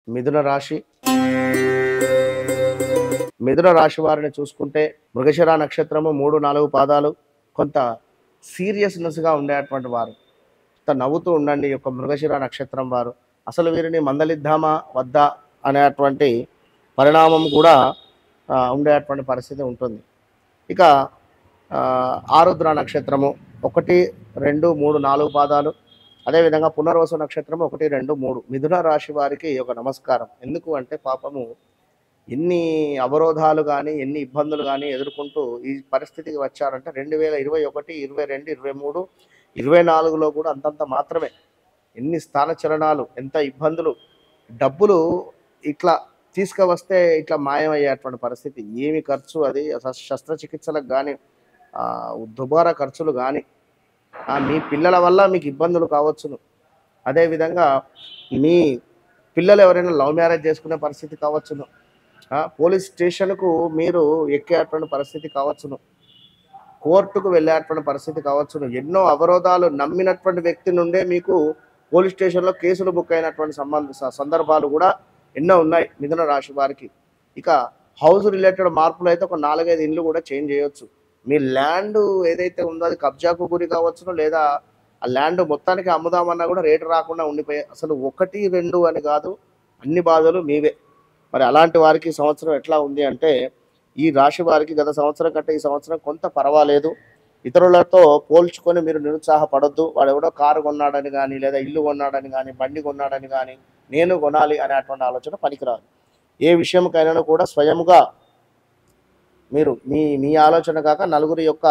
మిథున రాశి మిథున రాశి వారిని చూసుకుంటే మృగశిర నక్షత్రము 3, 4 పాదాలు కొంత సీరియస్నెస్గా ఉండేటువంటి వారు. కొంత నవ్వుతూ ఉండండి ఈ యొక్క మృగశిర నక్షత్రం వారు. అసలు వీరిని మందలిద్దామా వద్దా అనేటువంటి పరిణామం కూడా ఉండేటువంటి పరిస్థితి ఉంటుంది. ఇక ఆరుద్ర నక్షత్రము 1, 2, 3, 4 పాదాలు, అదేవిధంగా పునర్వసు నక్షత్రము 1, 2, 3. మిథున రాశి వారికి ఒక నమస్కారం. ఎందుకు అంటే పాపము ఎన్ని అవరోధాలు కానీ ఎన్ని ఇబ్బందులు కానీ ఎదుర్కొంటూ ఈ పరిస్థితికి వచ్చారంటే 2021, 22, 23, 24లో కూడా అంతంత మాత్రమే. ఎన్ని స్థాన చలనాలు, ఎంత ఇబ్బందులు, డబ్బులు ఇట్లా తీసుకువస్తే ఇట్లా మాయమయ్యేటువంటి పరిస్థితి. ఏమి ఖర్చు అది శస్త్రచికిత్సలకు కానీ దుబారా ఖర్చులు కానీ మీ పిల్లల వల్ల మీకు ఇబ్బందులు కావచ్చును. అదేవిధంగా మీ పిల్లలు ఎవరైనా లవ్ మ్యారేజ్ చేసుకునే పరిస్థితి కావచ్చును. పోలీస్ స్టేషన్కు మీరు ఎక్కేటువంటి పరిస్థితి కావచ్చును. కోర్టుకు వెళ్ళేటువంటి పరిస్థితి కావచ్చును. ఎన్నో అవరోధాలు నమ్మినటువంటి వ్యక్తి నుండే మీకు పోలీస్ స్టేషన్లో కేసులు బుక్ అయినటువంటి సందర్భాలు కూడా ఎన్నో ఉన్నాయి మిథున రాశి వారికి. ఇక హౌస్ రిలేటెడ్ మార్పులు అయితే ఒక 4-5 ఇండ్లు కూడా చేంజ్ చేయొచ్చు. మీ ల్యాండ్ ఏదైతే ఉందో అది కబ్జాకు గురి కావచ్చును, లేదా ఆ ల్యాండ్ మొత్తానికి అమ్ముదామన్నా కూడా రేటు రాకుండా ఉండిపోయాయి. అసలు 1, 2 అని కాదు, అన్ని బాధలు మీవే. మరి అలాంటి వారికి ఈ సంవత్సరం ఎట్లా ఉంది అంటే, ఈ రాశి వారికి గత సంవత్సరం కంటే ఈ సంవత్సరం కొంత పర్వాలేదు. ఇతరులతో పోల్చుకొని మీరు నిరుత్సాహపడొద్దు. వాడు ఎవడో కారు కొన్నాడని కానీ, లేదా ఇల్లు కొన్నాడని కానీ, బండి కొన్నాడని కానీ, నేను కొనాలి అనేటువంటి ఆలోచన పనికిరాదు. ఏ విషయంకైనా కూడా స్వయముగా మీరు మీ ఆలోచన కాక నలుగురి యొక్క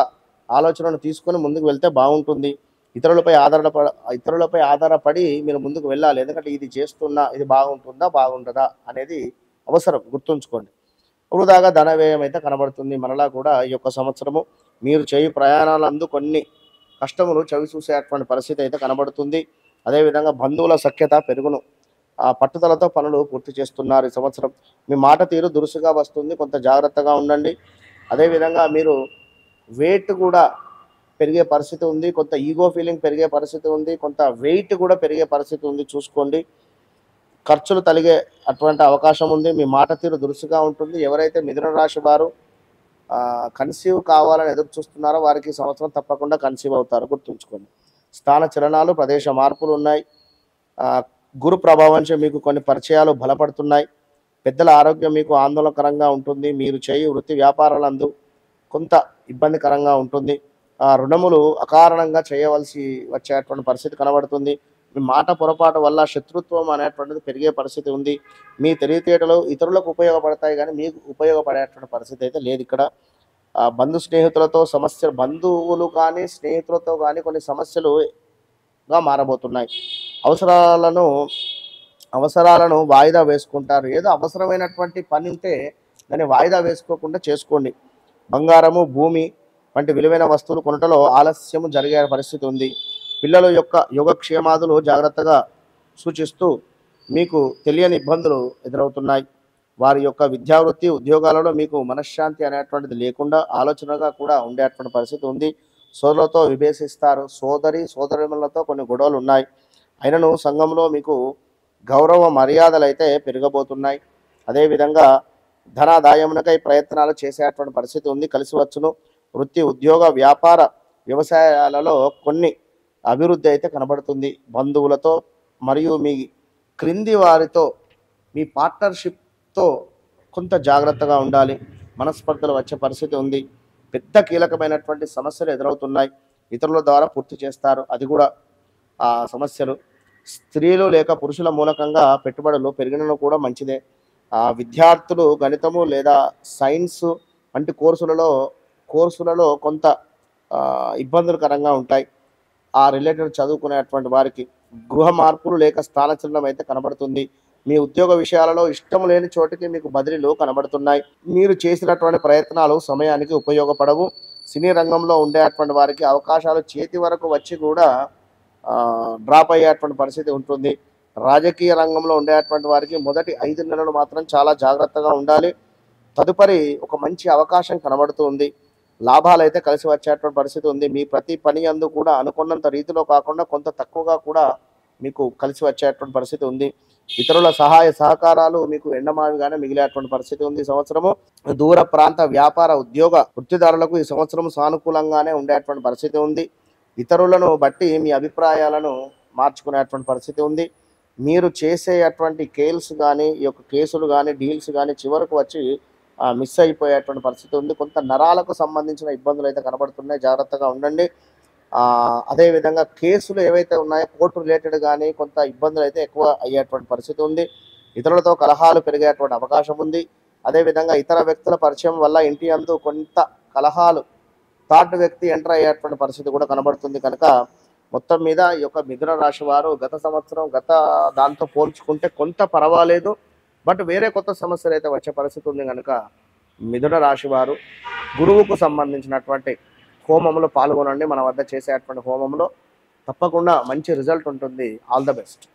ఆలోచనను తీసుకొని ముందుకు వెళ్తే బాగుంటుంది. ఇతరులపై ఆధారపడి మీరు ముందుకు వెళ్ళాలి. ఎందుకంటే ఇది చేస్తున్నా ఇది బాగుంటుందా బాగుంటుందా అనేది అవసరం, గుర్తుంచుకోండి. వృధాగా ధన వ్యయం అయితే కనబడుతుంది. మనలా కూడా ఈ యొక్క సంవత్సరము మీరు చేయు ప్రయాణాలందు కొన్ని కష్టములు చవి చూసేటువంటి పరిస్థితి అయితే కనబడుతుంది. అదేవిధంగా బంధువుల సఖ్యత పెరుగును. పట్టుదలతో పనులు పూర్తి చేస్తున్నారు ఈ సంవత్సరం. మీ మాట తీరు దురుసుగా వస్తుంది, కొంత జాగ్రత్తగా ఉండండి. అదేవిధంగా మీరు వెయిట్ కూడా పెరిగే పరిస్థితి ఉంది, కొంత ఈగో ఫీలింగ్ పెరిగే పరిస్థితి ఉంది, కొంత వెయిట్ కూడా పెరిగే పరిస్థితి ఉంది, చూసుకోండి. ఖర్చులు తలిగే అటువంటి అవకాశం ఉంది. మీ మాట తీరు దురుసుగా ఉంటుంది. ఎవరైతే మిథున రాశి వారు కన్సీవ్ కావాలని ఎదురు చూస్తున్నారో వారికి సంవత్సరం తప్పకుండా కన్సీవ్ అవుతారు, గుర్తుంచుకోండి. స్థాన చలనాలు, ప్రదేశ మార్పులు ఉన్నాయి. గురు ప్రభావంచే మీకు కొన్ని పరిచయాలు బలపడుతున్నాయి. పెద్దల ఆరోగ్యం మీకు ఆందోళనకరంగా ఉంటుంది. మీరు చేయు వృత్తి వ్యాపారాలందు కొంత ఇబ్బందికరంగా ఉంటుంది. రుణములు అకారణంగా చేయవలసి వచ్చేటువంటి పరిస్థితి కనబడుతుంది. మీ మాట పొరపాటు వల్ల శత్రుత్వం అనేటువంటిది పెరిగే పరిస్థితి ఉంది. మీ తెలివితేటలు ఇతరులకు ఉపయోగపడతాయి కానీ మీకు ఉపయోగపడేటువంటి పరిస్థితి అయితే లేదు ఇక్కడ. బంధువులు కానీ స్నేహితులతో కానీ కొన్ని సమస్యలుగా మారబోతున్నాయి. అవసరాలను వాయిదా వేసుకుంటారు. ఏదో అవసరమైనటువంటి పని ఉంటే దాన్ని వాయిదా వేసుకోకుండా చేసుకోండి. బంగారము, భూమి వంటి విలువైన వస్తువులు కొనటలో ఆలస్యము జరిగే పరిస్థితి ఉంది. పిల్లల యొక్క యోగక్షేమాదులు జాగ్రత్తగా సూచిస్తూ మీకు తెలియని ఇబ్బందులు ఎదురవుతున్నాయి. వారి యొక్క విద్యావృత్తి ఉద్యోగాలలో మీకు మనశ్శాంతి అనేటువంటిది లేకుండా ఆలోచనగా కూడా ఉండేటువంటి పరిస్థితి ఉంది. సోదరులతో విభేషిస్తారు. సోదరిమణులతో కొన్ని గొడవలు ఉన్నాయి. అయినను సంఘంలో మీకు గౌరవ మర్యాదలు అయితే పెరగబోతున్నాయి. అదేవిధంగా ధనాదాయమునకై ప్రయత్నాలు చేసేటువంటి పరిస్థితి ఉంది, కలిసి వచ్చును. వృత్తి, ఉద్యోగ, వ్యాపార, వ్యవసాయాలలో కొన్ని అభివృద్ధి అయితే కనబడుతుంది. బంధువులతో మరియు మీ క్రింది వారితో మీ పార్ట్నర్షిప్తో కొంత జాగ్రత్తగా ఉండాలి. మనస్పర్ధలు వచ్చే పరిస్థితి ఉంది. పెద్ద కీలకమైనటువంటి సమస్యలు ఎదురవుతున్నాయి. ఇతరుల ద్వారా పూర్తి చేస్తారు, అది కూడా సమస్యలు. స్త్రీలు లేక పురుషుల మూలకంగా పెట్టుబడులు పెరిగినను కూడా మంచిదే. విద్యార్థులు గణితము లేదా సైన్స్ వంటి కోర్సులలో కొంత ఇబ్బందులకరంగా ఉంటాయి. రిలేటెడ్ చదువుకునేటువంటి వారికి గృహ మార్పులు లేక స్థానచలనం అయితే కనబడుతుంది. మీ ఉద్యోగ విషయాలలో ఇష్టం లేని చోటికి మీకు బదిలీలు కనబడుతున్నాయి. మీరు చేసినటువంటి ప్రయత్నాలు సమయానికి ఉపయోగపడవు. సినీ రంగంలో ఉండేటువంటి వారికి అవకాశాలు చేతి వరకు వచ్చి కూడా డ్రాప్ అయ్యేటువంటి పరిస్థితి ఉంటుంది. రాజకీయ రంగంలో ఉండేటువంటి వారికి మొదటి 5 నెలలు మాత్రం చాలా జాగ్రత్తగా ఉండాలి. తదుపరి ఒక మంచి అవకాశం కనబడుతుంది. లాభాలు అయితే కలిసి వచ్చేటువంటి పరిస్థితి ఉంది. మీ ప్రతి పని అందు కూడా అనుకున్నంత రీతిలో కాకుండా కొంత తక్కువగా కూడా మీకు కలిసి వచ్చేటువంటి పరిస్థితి ఉంది. ఇతరుల సహాయ సహకారాలు మీకు ఎండమావిగానే మిగిలేటువంటి పరిస్థితి ఉంది. ఈ సంవత్సరము దూర ప్రాంత వ్యాపార ఉద్యోగ వృత్తిదారులకు ఈ సంవత్సరం సానుకూలంగానే ఉండేటువంటి పరిస్థితి ఉంది. ఇతరులను బట్టి మీ అభిప్రాయాలను మార్చుకునేటువంటి పరిస్థితి ఉంది. మీరు చేసేటువంటి కేల్స్ కానీ, ఈ యొక్క కేసులు కానీ, డీల్స్ కానీ చివరకు వచ్చి మిస్ అయిపోయేటువంటి పరిస్థితి ఉంది. కొంత నరాలకు సంబంధించిన ఇబ్బందులు అయితే కనబడుతున్నాయి, జాగ్రత్తగా ఉండండి. అదేవిధంగా కేసులు ఏవైతే ఉన్నాయో కోర్టు రిలేటెడ్ కానీ కొంత ఇబ్బందులు అయితే ఎక్కువ అయ్యేటువంటి పరిస్థితి ఉంది. ఇతరులతో కలహాలు పెరిగేటువంటి అవకాశం ఉంది. అదేవిధంగా ఇతర వ్యక్తుల పరిచయం వల్ల ఇంటి అందు కొంత కలహాలు, థర్డ్ వ్యక్తి ఎంటర్ అయ్యేటువంటి పరిస్థితి కూడా కనబడుతుంది. కనుక మొత్తం మీద ఈ యొక్క మిథున రాశి వారు గత సంవత్సరం దాంతో పోల్చుకుంటే కొంత పర్వాలేదు, బట్ వేరే కొత్త సమస్యలు అయితే వచ్చే పరిస్థితి ఉంది. కనుక మిథున రాశి వారు గురువుకు సంబంధించినటువంటి హోమంలో పాల్గొనండి. మన వద్ద చేసేటువంటి హోమంలో తప్పకుండా మంచి రిజల్ట్ ఉంటుంది. All the best.